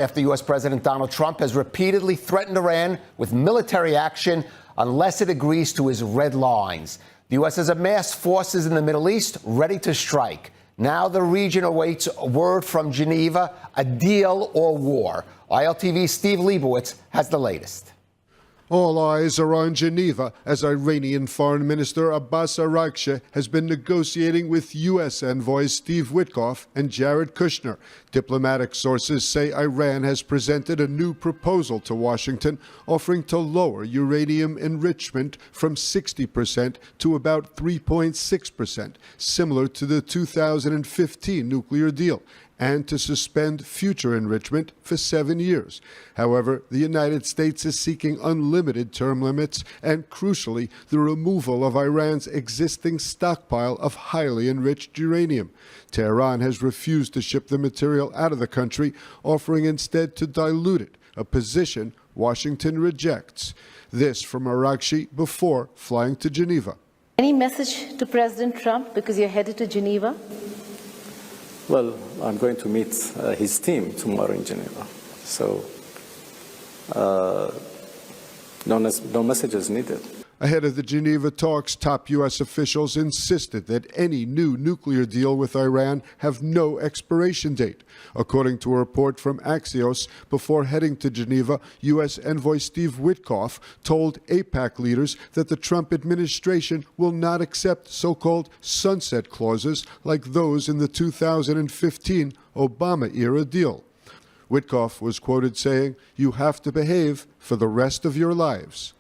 After U.S. President Donald Trump has repeatedly threatened Iran with military action unless it agrees to his red lines. The U.S. has amassed forces in the Middle East ready to strike. Now the region awaits word from Geneva, a deal or war. ILTV's Steve Leibowitz has the latest. All eyes are on Geneva as Iranian Foreign Minister Abbas Araghchi has been negotiating with U.S. envoys Steve Witkoff and Jared Kushner. Diplomatic sources say Iran has presented a new proposal to Washington offering to lower uranium enrichment from 60% to about 3.6%, similar to the 2015 nuclear deal, and to suspend future enrichment for 7 years. However, the United States is seeking unlimited term limits and, crucially, the removal of Iran's existing stockpile of highly enriched uranium. Tehran has refused to ship the material out of the country, offering instead to dilute it, a position Washington rejects. This from Araghchi before flying to Geneva. Any message to President Trump because you're headed to Geneva? Well, I'm going to meet his team tomorrow in Geneva, so no messages needed. Ahead of the Geneva talks, top U.S. officials insisted that any new nuclear deal with Iran have no expiration date. According to a report from Axios, before heading to Geneva, U.S. envoy Steve Witkoff told AIPAC leaders that the Trump administration will not accept so-called sunset clauses like those in the 2015 Obama-era deal. Witkoff was quoted saying, "You have to behave for the rest of your lives."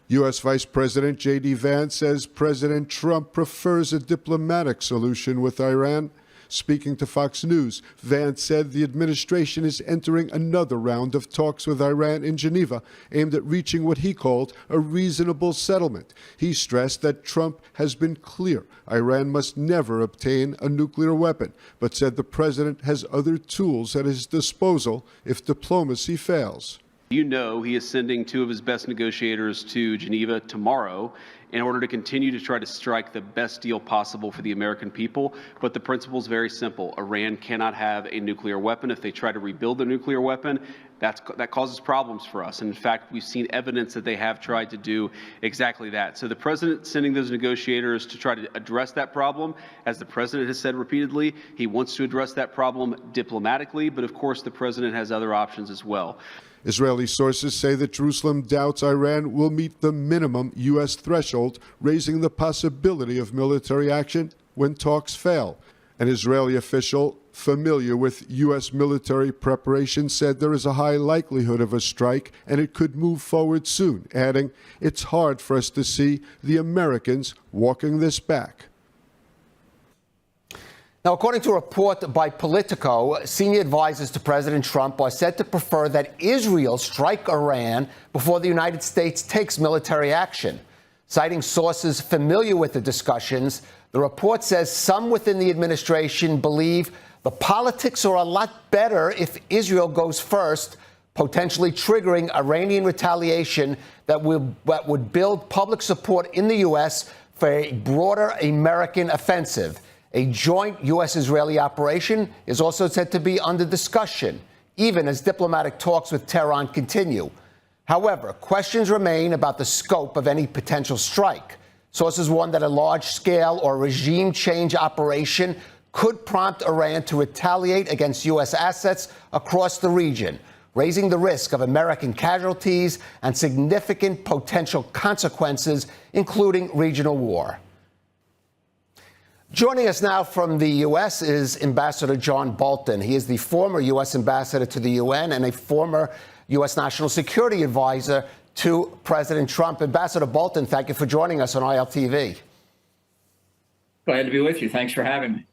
U.S. Vice President J.D. Vance says President Trump prefers a diplomatic solution with Iran. Speaking to Fox News, Vance said the administration is entering another round of talks with Iran in Geneva aimed at reaching what he called a reasonable settlement. He stressed that Trump has been clear Iran must never obtain a nuclear weapon, but said the president has other tools at his disposal if diplomacy fails. You know he is sending two of his best negotiators to Geneva tomorrow in order to continue to try to strike the best deal possible for the American people. But the principle is very simple. Iran cannot have a nuclear weapon. If they try to rebuild their nuclear weapon, that causes problems for us. And in fact, we've seen evidence that they have tried to do exactly that. So the president sending those negotiators to try to address that problem, as the president has said repeatedly, he wants to address that problem diplomatically. But of course, the president has other options as well. Israeli sources say that Jerusalem doubts Iran will meet the minimum U.S. threshold, raising the possibility of military action when talks fail. An Israeli official familiar with U.S. military preparation said there is a high likelihood of a strike and it could move forward soon, adding, "It's hard for us to see the Americans walking this back." Now, according to a report by Politico, senior advisors to President Trump are said to prefer that Israel strike Iran before the United States takes military action. Citing sources familiar with the discussions, the report says some within the administration believe the politics are a lot better if Israel goes first, potentially triggering Iranian retaliation that would build public support in the U.S. for a broader American offensive. A joint U.S.-Israeli operation is also said to be under discussion, even as diplomatic talks with Tehran continue. However, questions remain about the scope of any potential strike. Sources warn that a large-scale or regime change operation could prompt Iran to retaliate against U.S. assets across the region, raising the risk of American casualties and significant potential consequences, including regional war. Joining us now from the U.S. is Ambassador John Bolton. He is the former U.S. ambassador to the UN and a former U.S. National Security Advisor to President Trump. Ambassador Bolton, thank you for joining us on ILTV. Glad to be with you. Thanks for having me.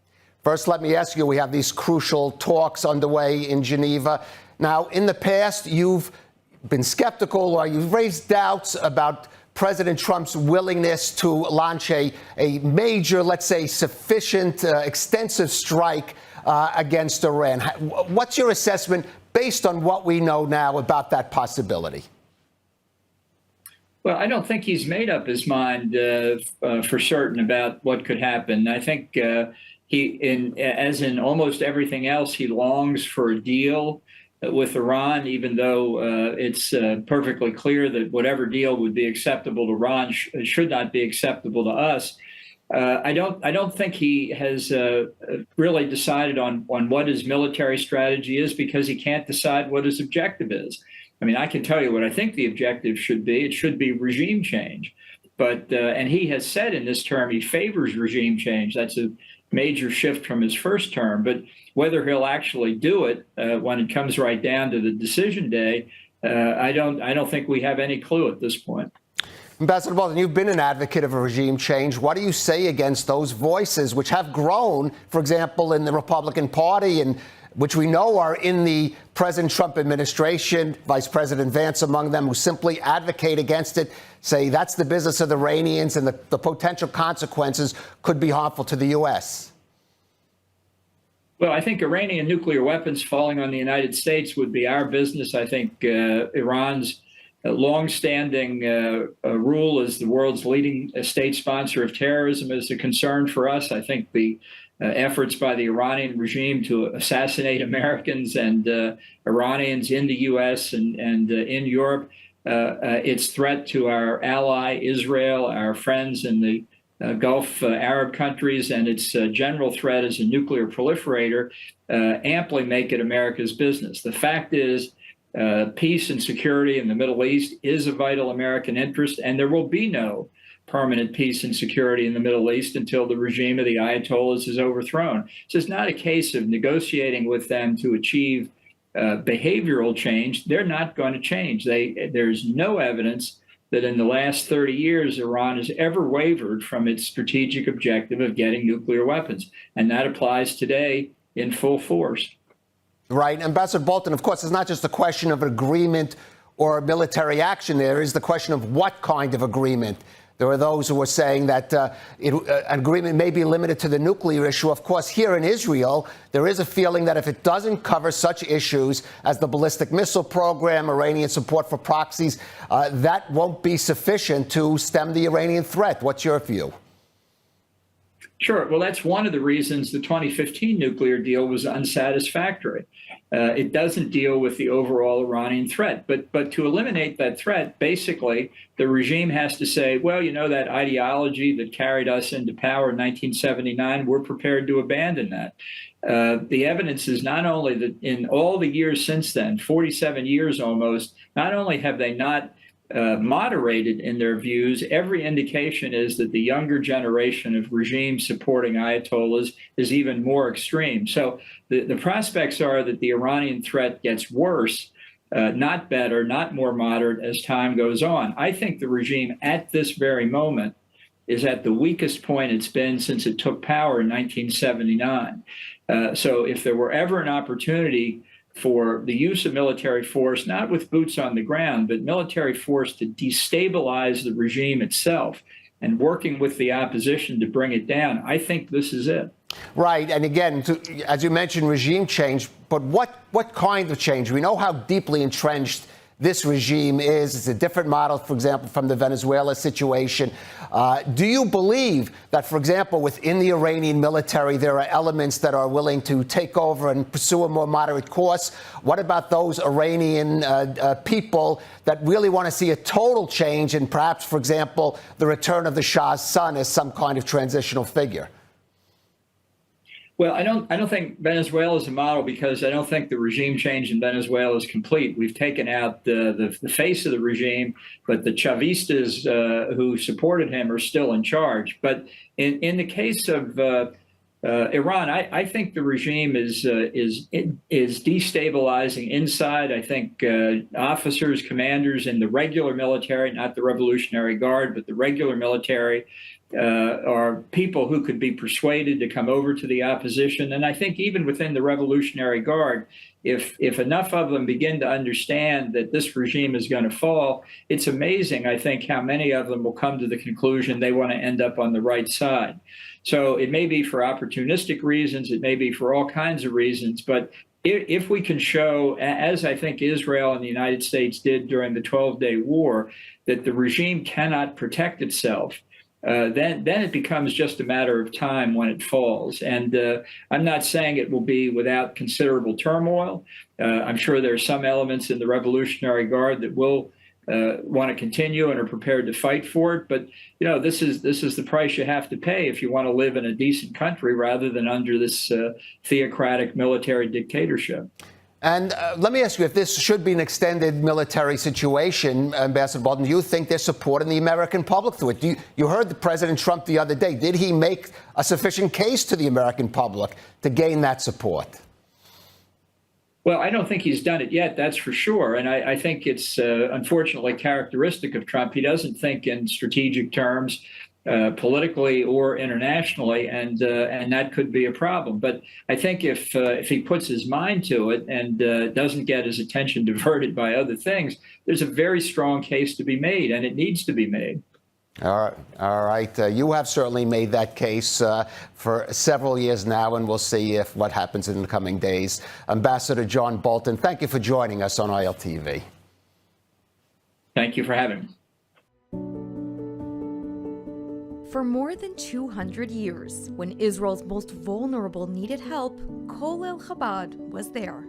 First, let me ask you, we have these crucial talks underway in Geneva. Now, in the past, you've been skeptical or you've raised doubts about President Trump's willingness to launch a major, let's say, sufficient, extensive strike against Iran. What's your assessment based on what we know now about that possibility? Well, I don't think he's made up his mind for certain about what could happen. I think as in almost everything else, he longs for a deal. with Iran, even though it's perfectly clear that whatever deal would be acceptable to Iran should not be acceptable to us. I don't think he has really decided on what his military strategy is, because he can't decide what his objective is. I mean, I can tell you what I think the objective should be. It should be regime change. But and he has said in this term he favors regime change. That's a major shift from his first term. But whether he'll actually do it when it comes right down to the decision day, I don't think we have any clue at this point. Ambassador Bolton, you've been an advocate of a regime change. What do you say against those voices which have grown, for example, in the Republican Party, and which we know are in the President Trump administration, Vice President Vance among them, who simply advocate against it, say that's the business of the Iranians and the potential consequences could be harmful to the U.S.? Well, I think Iranian nuclear weapons falling on the United States would be our business. I think Iran's longstanding rule as the world's leading state sponsor of terrorism is a concern for us. I think the efforts by the Iranian regime to assassinate Americans and Iranians in the U.S. and in Europe, its threat to our ally Israel, our friends in the Gulf Arab countries, and its general threat as a nuclear proliferator amply make it America's business. The fact is, peace and security in the Middle East is a vital American interest, and there will be no permanent peace and security in the Middle East until the regime of the Ayatollahs is overthrown. So it's not a case of negotiating with them to achieve behavioral change. They're not going to change. There's no evidence that in the last 30 years, Iran has ever wavered from its strategic objective of getting nuclear weapons. And that applies today in full force. Right. Ambassador Bolton, of course, it's not just a question of agreement or military action. There is the question of what kind of agreement. There are those who are saying that an agreement may be limited to the nuclear issue. Of course, here in Israel, there is a feeling that if it doesn't cover such issues as the ballistic missile program, Iranian support for proxies, that won't be sufficient to stem the Iranian threat. What's your view? Sure. Well, that's one of the reasons the 2015 nuclear deal was unsatisfactory. It doesn't deal with the overall Iranian threat. But to eliminate that threat, basically, the regime has to say, well, you know, that ideology that carried us into power in 1979, we're prepared to abandon that. The evidence is not only that in all the years since then, 47 years almost, not only have they not moderated in their views, every indication is that the younger generation of regime supporting Ayatollahs is even more extreme. So the prospects are that the Iranian threat gets worse, not better, not more moderate as time goes on. I think the regime at this very moment is at the weakest point it's been since it took power in 1979. So if there were ever an opportunity for the use of military force, not with boots on the ground, but military force to destabilize the regime itself and working with the opposition to bring it down, I think this is it. Right. And again, as you mentioned, regime change. But what kind of change? We know how deeply entrenched this regime is. It's a different model, for example, from the Venezuela situation. Do you believe that, for example, within the Iranian military, there are elements that are willing to take over and pursue a more moderate course? What about those Iranian people that really want to see a total change and perhaps, for example, the return of the Shah's son as some kind of transitional figure? Well, I don't think Venezuela is a model because I don't think the regime change in Venezuela is complete. We've taken out the face of the regime, but the Chavistas who supported him are still in charge. But in the case of Iran, I think the regime is destabilizing inside. I think officers, commanders in the regular military, not the Revolutionary Guard, but the regular military, are people who could be persuaded to come over to the opposition. And I think even within the Revolutionary Guard, if enough of them begin to understand that this regime is going to fall, it's amazing, I think, how many of them will come to the conclusion they want to end up on the right side. So it may be for opportunistic reasons, it may be for all kinds of reasons, but if we can show, as I think Israel and the United States did during the 12-day war, that the regime cannot protect itself, then it becomes just a matter of time when it falls. And I'm not saying it will be without considerable turmoil. I'm sure there are some elements in the Revolutionary Guard that will want to continue and are prepared to fight for it. But this is the price you have to pay if you want to live in a decent country rather than under this theocratic military dictatorship. And let me ask you, if this should be an extended military situation, Ambassador Bolton, do you think there's support in the American public through it? You heard the President Trump the other day. Did he make a sufficient case to the American public to gain that support? Well, I don't think he's done it yet, that's for sure. And I think it's unfortunately characteristic of Trump. He doesn't think in strategic terms, politically or internationally, and that could be a problem. But I think if he puts his mind to it and doesn't get his attention diverted by other things, there's a very strong case to be made, and it needs to be made. All right. You have certainly made that case for several years now, and we'll see what happens in the coming days. Ambassador John Bolton, thank you for joining us on ILTV. Thank you for having me. For more than 200 years, when Israel's most vulnerable needed help, Kollel Chabad was there.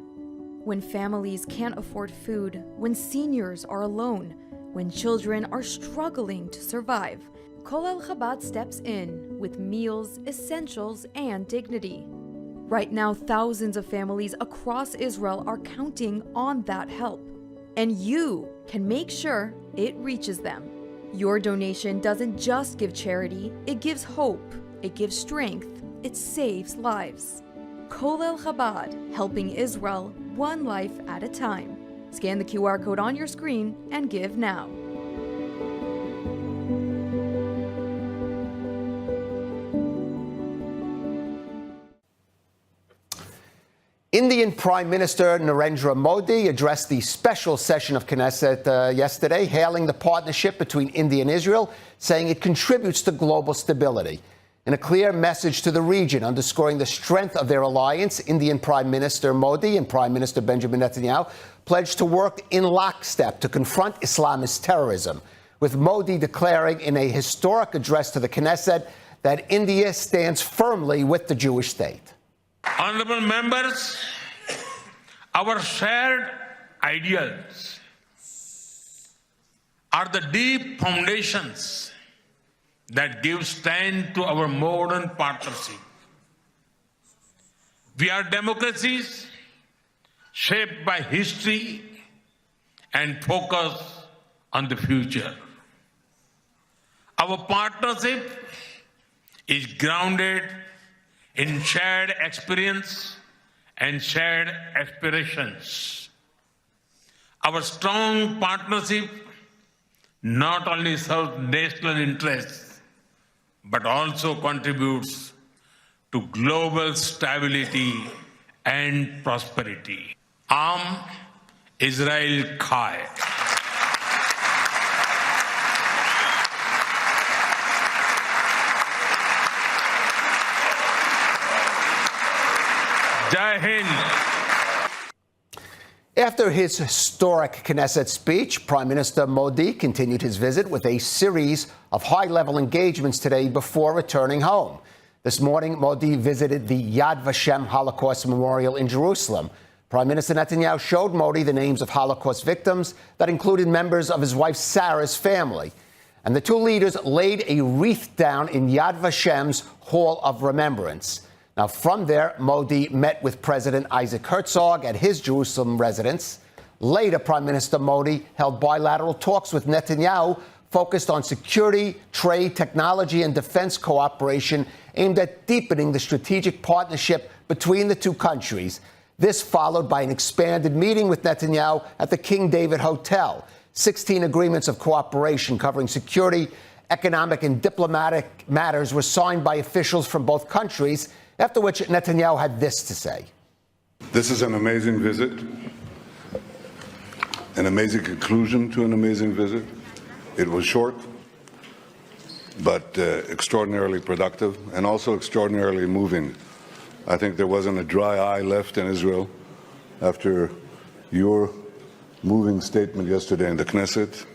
When families can't afford food, when seniors are alone, when children are struggling to survive, Kollel Chabad steps in with meals, essentials, and dignity. Right now, thousands of families across Israel are counting on that help, and you can make sure it reaches them. Your donation doesn't just give charity, it gives hope, it gives strength, it saves lives. Kollel Chabad, helping Israel one life at a time. Scan the QR code on your screen and give now. Indian Prime Minister Narendra Modi addressed the special session of Knesset yesterday, hailing the partnership between India and Israel, saying it contributes to global stability. In a clear message to the region, underscoring the strength of their alliance, Indian Prime Minister Modi and Prime Minister Benjamin Netanyahu pledged to work in lockstep to confront Islamist terrorism, with Modi declaring in a historic address to the Knesset that India stands firmly with the Jewish state. Honorable members, our shared ideals are the deep foundations that give strength to our modern partnership. We are democracies shaped by history and focused on the future. Our partnership is grounded in shared experience and shared aspirations. Our strong partnership not only serves national interests, but also contributes to global stability and prosperity. Am Israel Chai. Jai Hind. After his historic Knesset speech, Prime Minister Modi continued his visit with a series of high-level engagements today before returning home. This morning, Modi visited the Yad Vashem Holocaust Memorial in Jerusalem. Prime Minister Netanyahu showed Modi the names of Holocaust victims that included members of his wife Sarah's family. And the two leaders laid a wreath down in Yad Vashem's Hall of Remembrance. Now, from there, Modi met with President Isaac Herzog at his Jerusalem residence. Later, Prime Minister Modi held bilateral talks with Netanyahu focused on security, trade, technology, and defense cooperation aimed at deepening the strategic partnership between the two countries. This followed by an expanded meeting with Netanyahu at the King David Hotel. 16 agreements of cooperation covering security, economic, and diplomatic matters were signed by officials from both countries, after which Netanyahu had this to say. This is an amazing visit, an amazing conclusion to an amazing visit. It was short, but extraordinarily productive and also extraordinarily moving. I think there wasn't a dry eye left in Israel after your moving statement yesterday in the Knesset.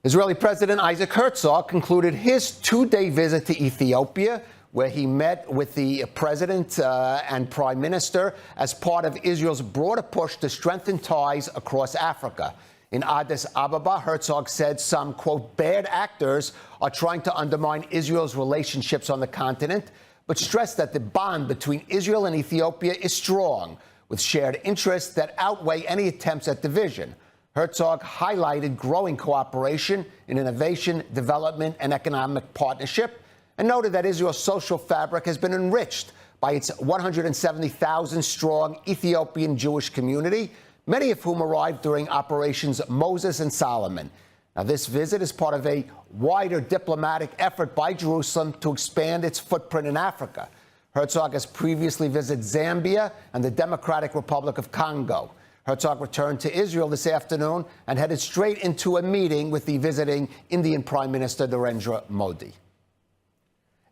Israeli President Isaac Herzog concluded his two-day visit to Ethiopia, where he met with the president and prime minister as part of Israel's broader push to strengthen ties across Africa. In Addis Ababa, Herzog said some, quote, bad actors are trying to undermine Israel's relationships on the continent, but stressed that the bond between Israel and Ethiopia is strong, with shared interests that outweigh any attempts at division. Herzog highlighted growing cooperation in innovation, development, and economic partnership, and noted that Israel's social fabric has been enriched by its 170,000-strong Ethiopian Jewish community, many of whom arrived during Operations Moses and Solomon. Now, this visit is part of a wider diplomatic effort by Jerusalem to expand its footprint in Africa. Herzog has previously visited Zambia and the Democratic Republic of Congo. Herzog returned to Israel this afternoon and headed straight into a meeting with the visiting Indian Prime Minister Narendra Modi.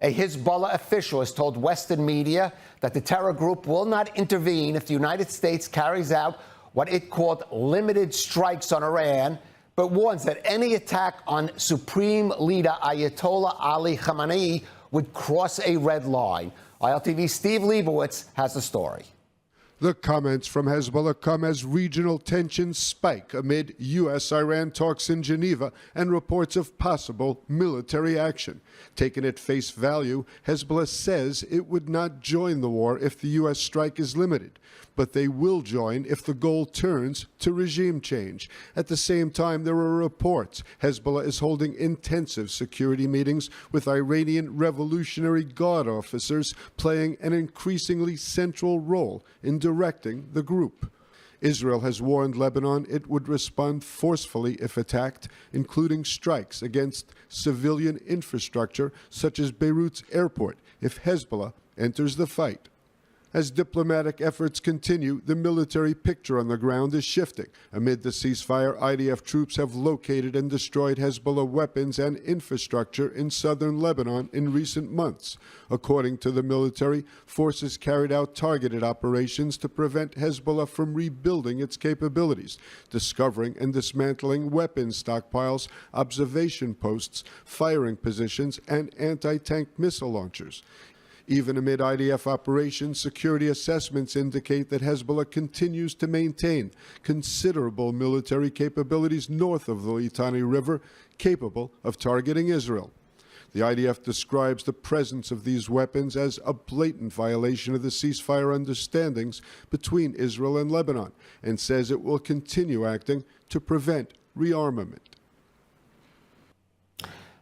A Hezbollah official has told Western media that the terror group will not intervene if the United States carries out what it called limited strikes on Iran, but warns that any attack on Supreme Leader Ayatollah Ali Khamenei would cross a red line. ILTV's Steve Leibowitz has the story. The comments from Hezbollah come as regional tensions spike amid U.S.-Iran talks in Geneva and reports of possible military action. Taken at face value, Hezbollah says it would not join the war if the U.S. strike is limited, but they will join if the goal turns to regime change. At the same time, there are reports Hezbollah is holding intensive security meetings with Iranian Revolutionary Guard officers playing an increasingly central role in directing the group. Israel has warned Lebanon it would respond forcefully if attacked, including strikes against civilian infrastructure such as Beirut's airport if Hezbollah enters the fight. As diplomatic efforts continue, the military picture on the ground is shifting. Amid the ceasefire, IDF troops have located and destroyed Hezbollah weapons and infrastructure in southern Lebanon in recent months. According to the military, forces carried out targeted operations to prevent Hezbollah from rebuilding its capabilities, discovering and dismantling weapons stockpiles, observation posts, firing positions, and anti-tank missile launchers. Even amid IDF operations, security assessments indicate that Hezbollah continues to maintain considerable military capabilities north of the Litani River, capable of targeting Israel. The IDF describes the presence of these weapons as a blatant violation of the ceasefire understandings between Israel and Lebanon, and says it will continue acting to prevent rearmament.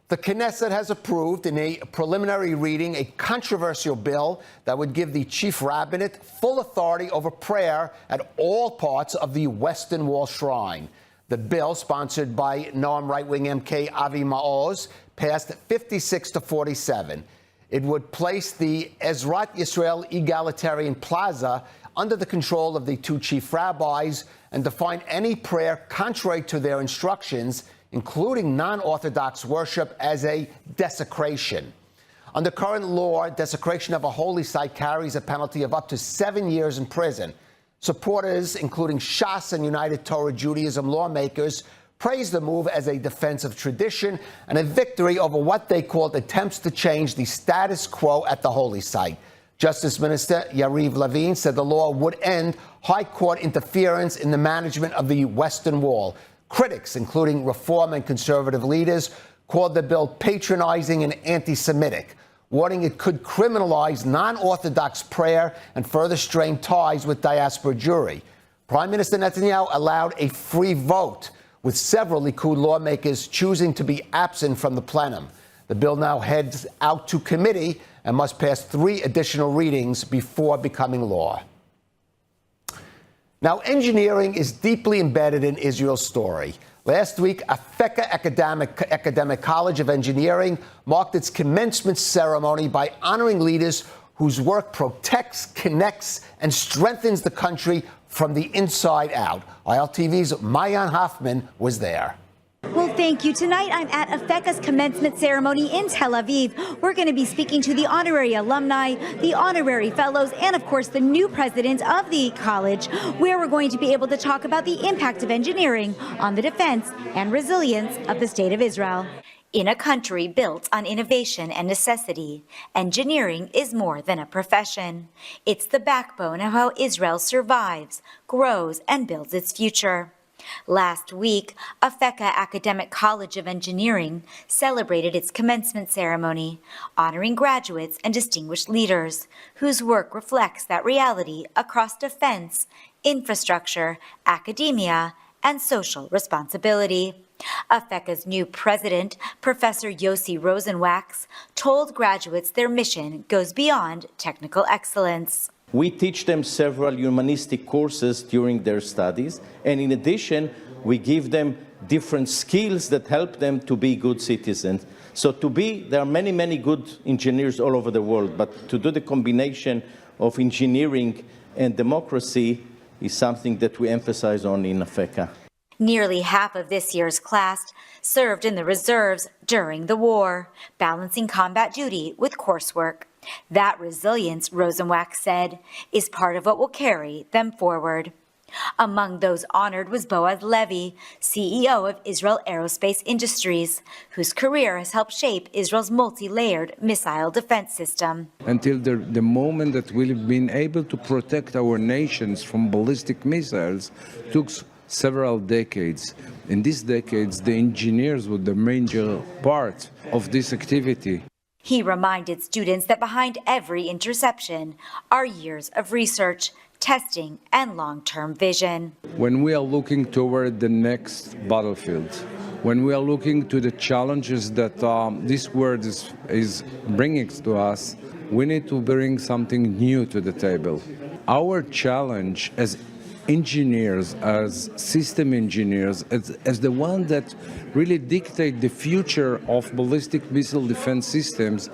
The Knesset has approved in a preliminary reading a controversial bill that would give the chief rabbinate full authority over prayer at all parts of the Western Wall shrine. The bill, sponsored by Noam right-wing MK Avi Maoz, passed 56-47. It would place the Ezrat Yisrael Egalitarian Plaza under the control of the two chief rabbis and define any prayer contrary to their instructions, including non-Orthodox worship, as a desecration. Under current law, desecration of a holy site carries a penalty of up to 7 years in prison. Supporters, including Shas and United Torah Judaism lawmakers, praised the move as a defense of tradition and a victory over what they called attempts to change the status quo at the holy site. Justice Minister Yariv Levin said the law would end high court interference in the management of the Western Wall. Critics, including reform and conservative leaders, called the bill patronizing and anti-Semitic, warning it could criminalize non-Orthodox prayer and further strain ties with diaspora Jewry. Prime Minister Netanyahu allowed a free vote, with several Likud lawmakers choosing to be absent from the plenum. The bill now heads out to committee and must pass 3 additional readings before becoming law. Now, engineering is deeply embedded in Israel's story. Last week, Afeka Academic College of Engineering marked its commencement ceremony by honoring leaders whose work protects, connects, and strengthens the country from the inside out. ILTV's Mayan Hoffman was there. When Well, thank you. Tonight, I'm at AFECA's commencement ceremony in Tel Aviv. We're going to be speaking to the honorary alumni, the honorary fellows, and of course, the new president of the college, where we're going to be able to talk about the impact of engineering on the defense and resilience of the State of Israel. In a country built on innovation and necessity, engineering is more than a profession. It's the backbone of how Israel survives, grows, and builds its future. Last week, AFECA Academic College of Engineering celebrated its commencement ceremony, honoring graduates and distinguished leaders whose work reflects that reality across defense, infrastructure, academia, and social responsibility. AFECA's new president, Professor Yossi Rosenwax, told graduates their mission goes beyond technical excellence. We teach them several humanistic courses during their studies, and in addition, we give them different skills that help them to be good citizens. So there are many, many good engineers all over the world, but to do the combination of engineering and democracy is something that we emphasize on in AFECA. Nearly half of this year's class served in the reserves during the war, balancing combat duty with coursework. That resilience, Rosenwax said, is part of what will carry them forward. Among those honored was Boaz Levy, CEO of Israel Aerospace Industries, whose career has helped shape Israel's multi-layered missile defense system. Until the moment that we've been able to protect our nations from ballistic missiles took several decades. In these decades, the engineers were the major part of this activity. He reminded students that behind every interception are years of research, testing, and long-term vision. When we are looking toward the next battlefield, when we are looking to the challenges that this world is bringing to us, we need to bring something new to the table. Our challenge as engineers, as system engineers, as the one that really dictate the future of ballistic missile defense systems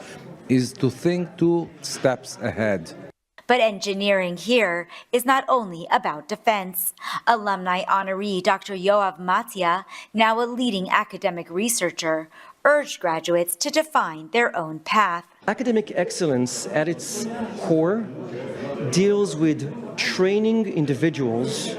is to think 2 steps ahead. But engineering here is not only about defense. Alumni honoree Dr. Yoav Matia, now a leading academic researcher, urged graduates to define their own path. Academic excellence at its core deals with training individuals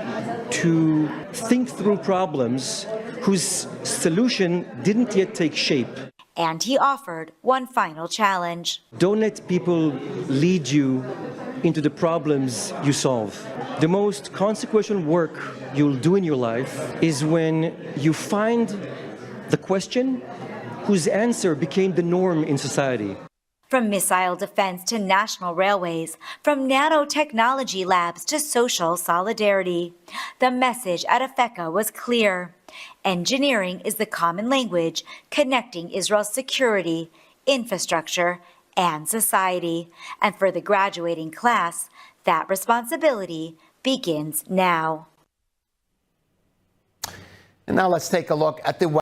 to think through problems whose solution didn't yet take shape. And he offered one final challenge. Don't let people lead you into the problems you solve. The most consequential work you'll do in your life is when you find the question whose answer became the norm in society. From missile defense to national railways, from nanotechnology labs to social solidarity, the message at AFECA was clear. Engineering is the common language connecting Israel's security, infrastructure, and society. And for the graduating class, that responsibility begins now. And now let's take a look at the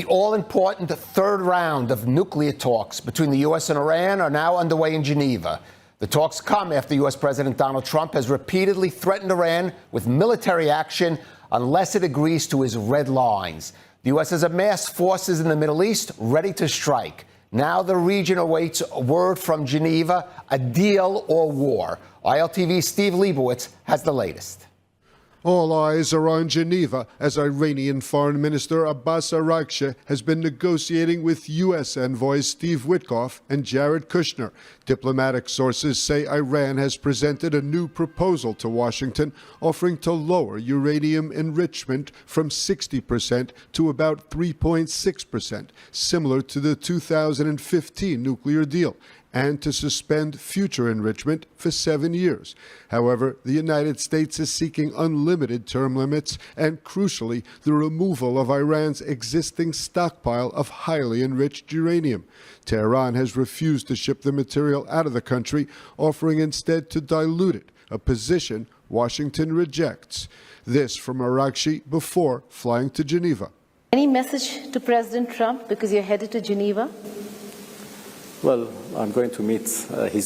all-important third round of nuclear talks between the U.S. and Iran are now underway in Geneva. The talks come after U.S. President Donald Trump has repeatedly threatened Iran with military action unless it agrees to his red lines. The U.S. has amassed forces in the Middle East ready to strike. Now the region awaits word from Geneva, a deal or war. ILTV's Steve Leibowitz has the latest. All eyes are on Geneva as Iranian Foreign Minister Abbas Araghchi has been negotiating with U.S. envoys Steve Witkoff and Jared Kushner. Diplomatic sources say Iran has presented a new proposal to Washington offering to lower uranium enrichment from 60% to about 3.6%, similar to the 2015 nuclear deal, and to suspend future enrichment for 7 years. However, the United States is seeking unlimited term limits and, crucially, the removal of Iran's existing stockpile of highly enriched uranium. Tehran has refused to ship the material out of the country, offering instead to dilute it, a position Washington rejects. This from Araghchi before flying to Geneva. Any message to President Trump because you're headed to Geneva? Well, I'm going to meet his